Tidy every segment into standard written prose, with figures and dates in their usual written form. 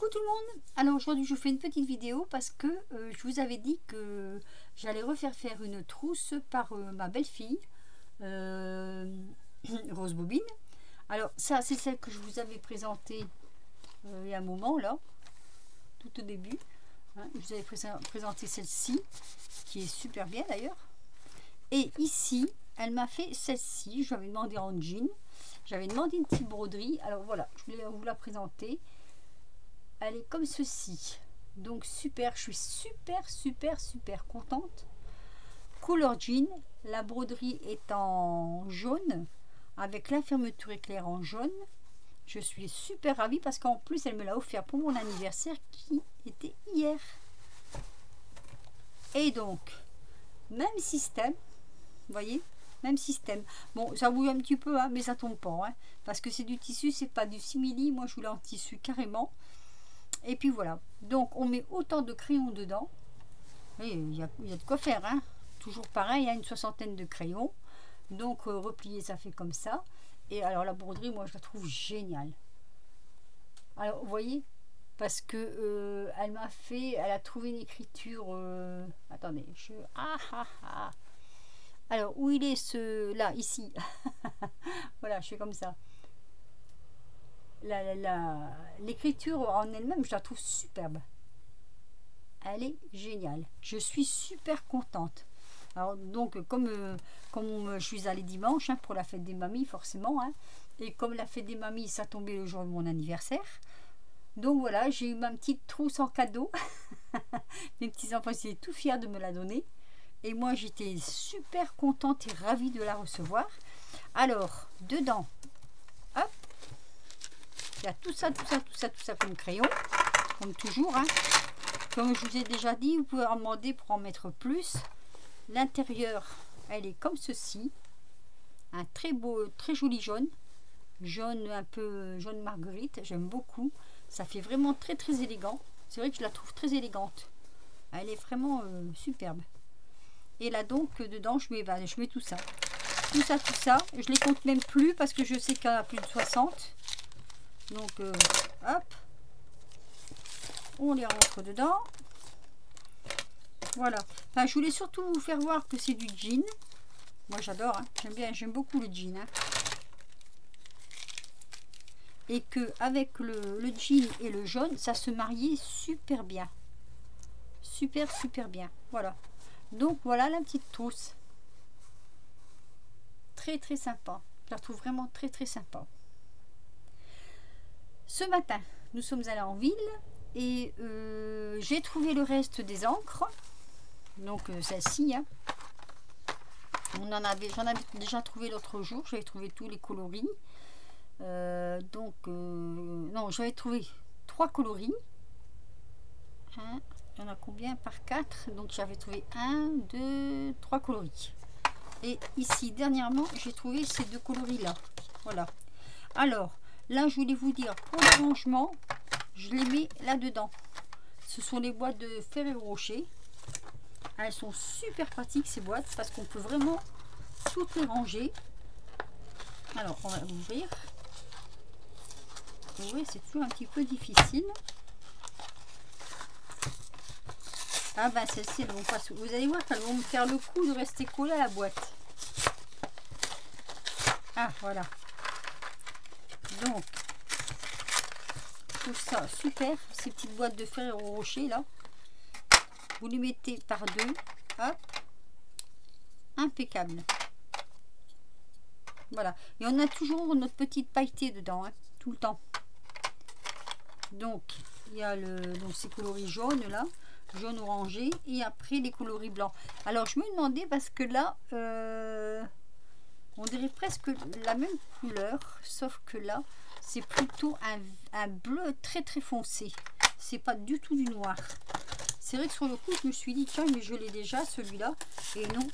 Coucou tout le monde. Alors aujourd'hui je fais une petite vidéo parce que je vous avais dit que j'allais refaire faire une trousse par ma belle-fille Rose Bobine. Alors ça c'est celle que je vous avais présentée il y a un moment là, tout au début, hein. Je vous avais présenté celle-ci qui est super bien d'ailleurs. Et ici elle m'a fait celle-ci, je lui avais demandé en jean, j'avais demandé une petite broderie. Alors voilà, je voulais vous la présenter. Elle est comme ceci, donc super, je suis super contente. Couleur jean, la broderie est en jaune avec la fermeture éclair en jaune. Je suis super ravie parce qu'en plus elle me l'a offert pour mon anniversaire qui était hier. Et donc même système, vous voyez, même système. Bon, ça bouge un petit peu, hein, mais ça tombe pas, hein, parce que c'est du tissu, c'est pas du simili. Moi je voulais en tissu carrément. Et puis voilà, donc on met autant de crayons dedans. Il y a de quoi faire, hein. Toujours pareil, il y a une soixantaine de crayons. Donc replié, ça fait comme ça. Et alors la broderie, moi je la trouve géniale. Alors vous voyez, parce que elle m'a fait, elle a trouvé une écriture. Attendez, alors où il est ce là, ici. Voilà, je fais comme ça. L'écriture en elle-même, je la trouve superbe. Elle est géniale. Je suis super contente. Alors donc comme je suis allée dimanche, hein, pour la fête des mamies forcément, hein, et comme la fête des mamies ça tombait le jour de mon anniversaire, donc voilà, j'ai eu ma petite trousse en cadeau. Mes petits enfants étaient tout fiers de me la donner et moi j'étais super contente et ravie de la recevoir. Alors dedans, hop, il y a tout ça comme crayon, comme toujours, hein. Comme je vous ai déjà dit, vous pouvez en demander pour en mettre plus. L'intérieur, elle est comme ceci, un très beau, très joli jaune, un peu jaune marguerite. J'aime beaucoup, ça fait vraiment très élégant. C'est vrai que je la trouve très élégante, elle est vraiment superbe. Et là donc dedans je mets tout ça, je les compte même plus parce que je sais qu'il y en a plus de 60. Donc hop, on les rentre dedans. Voilà, enfin je voulais surtout vous faire voir que c'est du jean. Moi j'adore, hein. J'aime beaucoup le jean, hein. Et que avec le jean et le jaune ça se mariait super bien, super bien. Voilà, donc voilà la petite trousse, très sympa. Je la trouve vraiment très sympa. Ce matin nous sommes allés en ville et j'ai trouvé le reste des encres. Donc celle-ci, hein. J'en avais déjà trouvé l'autre jour. J'avais trouvé tous les coloris. Non, j'avais trouvé 3 coloris. Hein, il y en a combien par 4? Donc j'avais trouvé 1, 2, 3 coloris. Et ici dernièrement j'ai trouvé ces 2 coloris là. Voilà. Alors là je voulais vous dire, pour le rangement je les mets là dedans. Ce sont les boîtes de Ferrero Rocher. Elles sont super pratiques ces boîtes parce qu'on peut vraiment toutes les ranger. Alors on va ouvrir. Oui, c'est toujours un petit peu difficile. Ah ben celle-ci elles vont pas. Vous allez voir qu'elles vont me faire le coup de rester collées à la boîte. Ah voilà. Donc tout ça super. Ces petites boîtes de Ferrero Rocher là. Vous les mettez par deux, hop, impeccable. Voilà, et on a toujours notre petite pailletée dedans, hein, tout le temps. Donc il y a donc ces coloris jaunes là, jaune orangé, et après les coloris blancs. Alors je me demandais parce que là on dirait presque la même couleur, sauf que là c'est plutôt un bleu très foncé. C'est pas du tout du noir. C'est vrai que sur le coup, je me suis dit, tiens, mais je l'ai déjà, celui-là. Et non.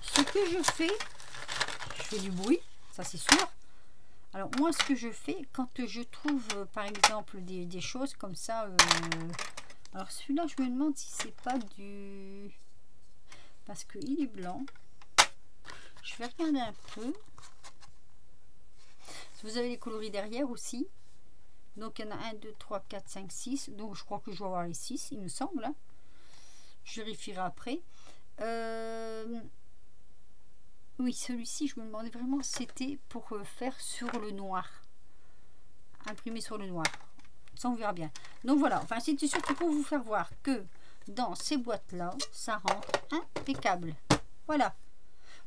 Ce que je fais du bruit, ça c'est sûr. Alors moi, ce que je fais, quand je trouve, par exemple, des choses comme ça. Alors celui-là, je me demande si c'est pas du... Parce qu'il est blanc. Je vais regarder un peu. Vous avez les coloris derrière aussi. Donc il y en a 1, 2, 3, 4, 5, 6. Donc je crois que je vais avoir les 6, il me semble. Hein. Je vérifierai après. Oui, celui-ci, je me demandais vraiment si c'était pour faire sur le noir. Imprimer sur le noir. Ça, on verra bien. Donc voilà, enfin, c'était surtout pour vous faire voir que dans ces boîtes-là, ça rentre impeccable. Voilà.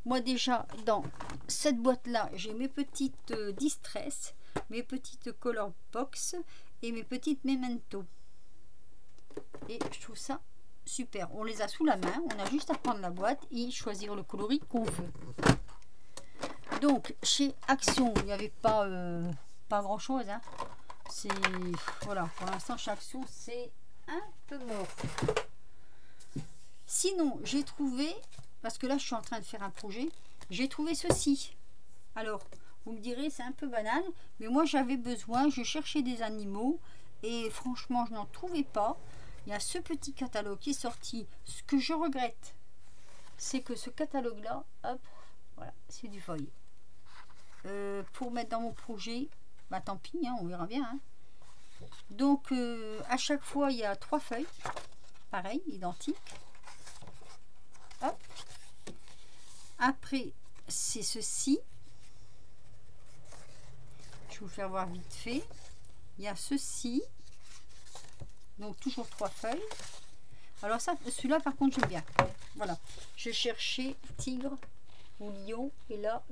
Moi déjà, dans cette boîte-là, j'ai mes petites distress, mes petites color box et mes petites memento. Et je trouve ça super. On les a sous la main, on a juste à prendre la boîte et choisir le coloris qu'on veut. Donc, chez Action, il n'y avait pas, pas grand-chose. Hein. C'est voilà, pour l'instant, chez Action, c'est un peu mort. Sinon, j'ai trouvé, parce que là, je suis en train de faire un projet, j'ai trouvé ceci. Alors, vous me direz, c'est un peu banal, mais moi, j'avais besoin, je cherchais des animaux, et franchement, je n'en trouvais pas. Il y a ce petit catalogue qui est sorti. Ce que je regrette, c'est que ce catalogue-là, hop, voilà, c'est du feuille. Pour mettre dans mon projet, bah tant pis, hein, on verra bien. Hein. Donc, à chaque fois, il y a 3 feuilles, pareil, identiques. Hop. Après, c'est ceci. Je vais vous faire voir vite fait. Il y a ceci. Donc, toujours 3 feuilles. Alors ça, celui-là, par contre, j'aime bien. Voilà. Je cherchais tigre ou lion. Et là,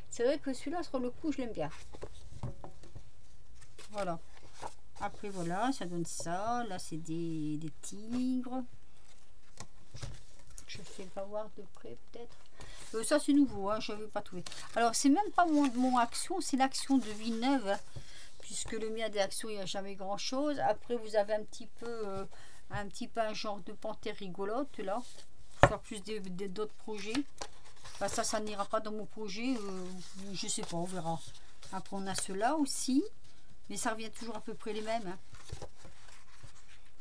c'est vrai que celui-là, sur le coup, je l'aime bien. Voilà. Après, voilà, ça donne ça. Là, c'est des tigres. Je fais pas voir de près, peut-être. Ça, c'est nouveau. Hein, je n'avais pas trouvé. Alors, c'est même pas mon action. C'est l'action de Villeneuve. Hein, puisque le mien des actions, il n'y a jamais grand-chose. Après, vous avez un petit peu un genre de panthère rigolote, là. Pour faire plus d'autres projets. Bah, ça n'ira pas dans mon projet. Je sais pas, on verra. Après, on a ceux-là aussi. Mais ça revient toujours à peu près les mêmes. Hein.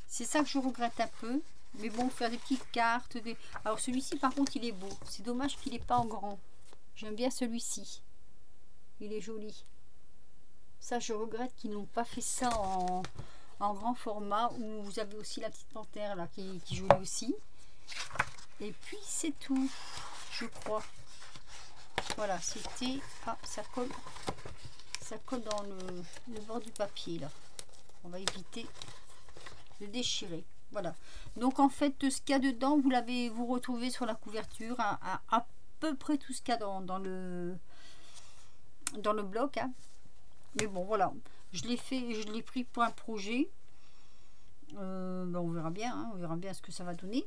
C'est ça que je regrette un peu. Mais bon, faire des petites cartes. Alors celui-ci, par contre, il est beau. C'est dommage qu'il n'est pas en grand. J'aime bien celui-ci. Il est joli. Ça, je regrette qu'ils n'ont pas fait ça en grand format. Où vous avez aussi la petite panthère là qui est jolie aussi. Et puis, c'est tout. Je crois. Voilà, c'était... Ah, ça colle. Ça colle dans le bord du papier là. On va éviter de déchirer. Voilà. Donc en fait, ce qu'il y a dedans, vous retrouvez sur la couverture à peu près tout ce qu'il y a dans le bloc. Hein. Mais bon, voilà. Je l'ai pris pour un projet. Ben, on verra bien. Hein, on verra bien ce que ça va donner.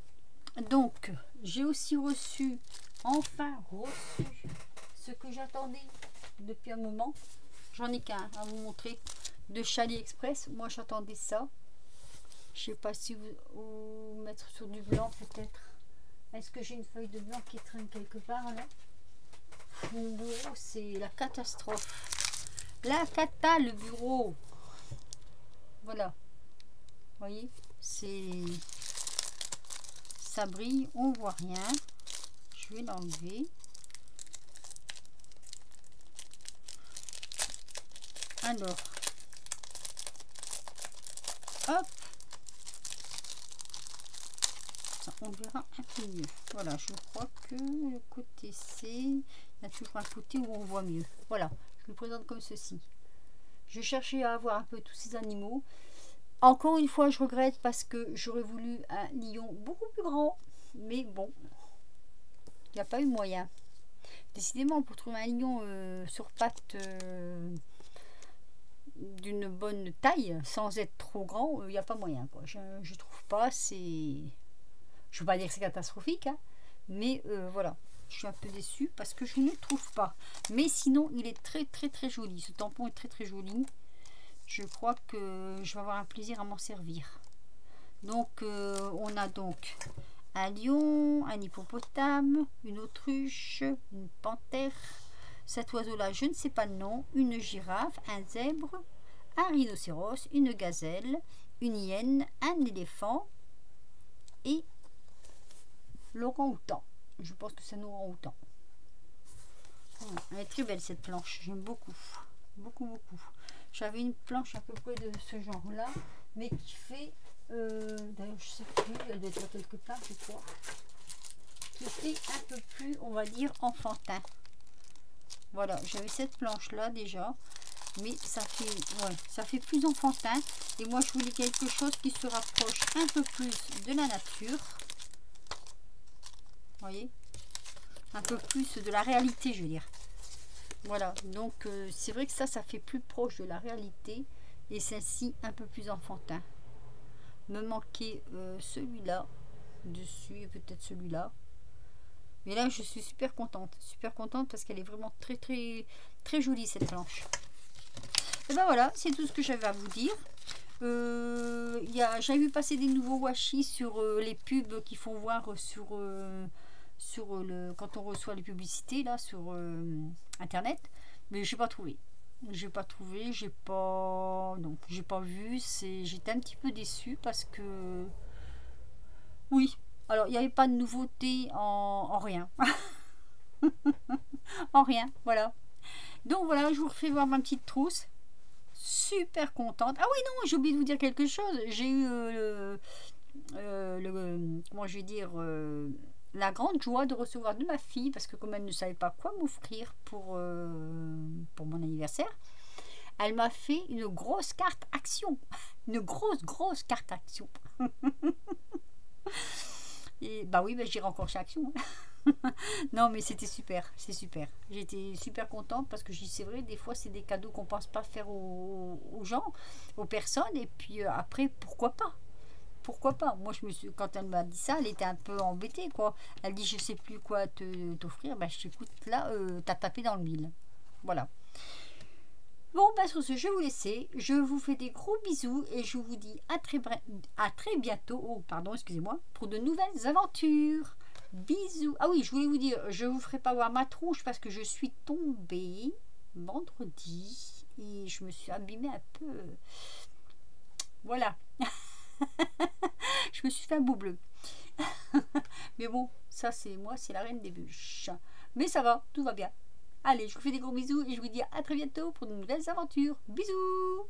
Donc, j'ai aussi reçu, ce que j'attendais depuis un moment. J'en ai qu'un à vous montrer de Chali Express. Moi, j'attendais ça. Je sais pas si vous mettre sur du blanc peut-être. Est-ce que j'ai une feuille de blanc qui traîne quelque part là? Mon bureau, c'est la catastrophe. La cata, le bureau. Voilà. Vous voyez, ça brille, on voit rien. Je vais l'enlever. Alors, hop, ça, on verra un peu mieux. Voilà, je crois que le côté C, il y a toujours un côté où on voit mieux. Voilà, je le présente comme ceci. Je cherchais à avoir un peu tous ces animaux. Encore une fois, je regrette parce que j'aurais voulu un lion beaucoup plus grand. Mais bon, il n'y a pas eu moyen. Décidément, pour trouver un lion sur pattes... d'une bonne taille sans être trop grand, il n'y a pas moyen quoi. Je trouve pas, c'est, je veux pas dire que c'est catastrophique hein, mais voilà, je suis un peu déçue parce que je ne trouve pas, mais sinon il est très très très joli, ce tampon est très très joli. Je crois que je vais avoir un plaisir à m'en servir. Donc on a donc un lion, un hippopotame, une autruche, une panthère. Cet oiseau-là, je ne sais pas le nom, une girafe, un zèbre, un rhinocéros, une gazelle, une hyène, un éléphant et l'orang-outan. Je pense que c'est un orang-outan. Elle est très belle cette planche, j'aime beaucoup. Beaucoup, beaucoup. j'avais une planche à peu près de ce genre-là, mais qui fait, d'ailleurs je sais plus, elle doit être quelque part, je crois, qui fait un peu plus, on va dire, enfantin. Voilà, j'avais cette planche-là déjà, mais ça fait plus enfantin. Et moi, je voulais quelque chose qui se rapproche un peu plus de la nature. Vous voyez, un peu plus de la réalité, je veux dire. Voilà, donc c'est vrai que ça fait plus proche de la réalité. Et celle-ci, un peu plus enfantin. Me manquait celui-là dessus et peut-être celui-là. Mais là, je suis super contente parce qu'elle est vraiment très très très jolie cette planche. Et ben voilà, c'est tout ce que j'avais à vous dire. J'avais vu passer des nouveaux washi sur les pubs qui font voir quand on reçoit les publicités là sur internet, mais j'ai pas trouvé. J'ai pas vu. J'étais un petit peu déçue parce que oui. Alors, il n'y avait pas de nouveauté en rien. En rien, voilà. Donc voilà, je vous refais voir ma petite trousse. Super contente. Ah oui, non, j'ai oublié de vous dire quelque chose. J'ai eu comment je vais dire, la grande joie de recevoir de ma fille, parce que comme elle ne savait pas quoi m'offrir pour mon anniversaire, elle m'a fait une grosse carte action. Une grosse carte action. Et bah oui, bah, j'irai encore chez Action. Non, mais c'était super, c'est super. J'étais super contente parce que c'est vrai, des fois, c'est des cadeaux qu'on pense pas faire aux gens, aux personnes. Et puis après, pourquoi pas? Pourquoi pas? Moi, quand elle m'a dit ça, elle était un peu embêtée, quoi. Elle dit, je sais plus quoi t'offrir. Bah, je t'écoute, là, t'as tapé dans le mille. Voilà. Bon, bah sur ce, je vais vous laisser. Je vous fais des gros bisous et je vous dis à très bientôt. Oh, pardon, excusez-moi. Pour de nouvelles aventures. Bisous. Ah oui, je voulais vous dire, je vous ferai pas voir ma tronche parce que je suis tombée vendredi et je me suis abîmée un peu. Voilà. Je me suis fait un bout bleu. Mais bon, ça c'est moi, c'est la reine des bûches. Mais ça va, tout va bien. Allez, je vous fais des gros bisous et je vous dis à très bientôt pour de nouvelles aventures. Bisous!